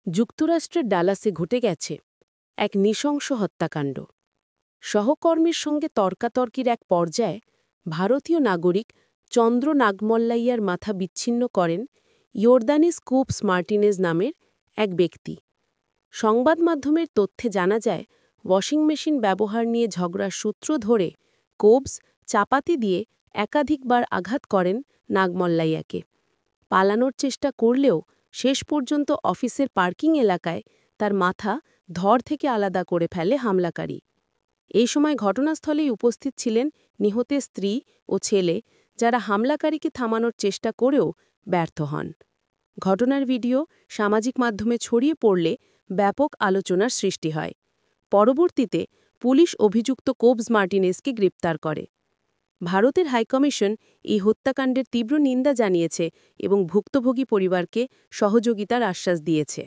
যুক্তরাষ্ট্রের ডালাসে ঘটে গেছে এক নৃশংস হত্যাকাণ্ড। সহকর্মীর সঙ্গে তর্কাতর্কির এক পর্যায়ে ভারতীয় নাগরিক চন্দ্র নাগমল্লাইয়ার মাথা বিচ্ছিন্ন করেন ইয়র্দানিস কুপস মার্টিনেজ নামের এক ব্যক্তি। সংবাদ মাধ্যমের তথ্যে জানা যায়, ওয়াশিং মেশিন ব্যবহার নিয়ে ঝগড়ার সূত্র ধরে কোবস চাপাতি দিয়ে একাধিকবার আঘাত করেন নাগমল্লাইয়াকে। পালানোর চেষ্টা করলেও শেষ পর্যন্ত অফিসের পার্কিং এলাকায় তার মাথা ধড় থেকে আলাদা করে ফেলে হামলাকারী। এই সময় ঘটনাস্থলেই উপস্থিত ছিলেন নিহতের স্ত্রী ও ছেলে, যারা হামলাকারীকে থামানোর চেষ্টা করেও ব্যর্থ হন। ঘটনার ভিডিও সামাজিক মাধ্যমে ছড়িয়ে পড়লে ব্যাপক আলোচনার সৃষ্টি হয়। পরবর্তীতে পুলিশ অভিযুক্ত কোবস মার্টিনেজকে গ্রেপ্তার করে। ভারতের হাইকমিশন এই হত্যাকাণ্ডের তীব্র নিন্দা জানিয়েছে এবং ভুক্তভোগী পরিবারকে সহযোগিতার আশ্বাস দিয়েছে।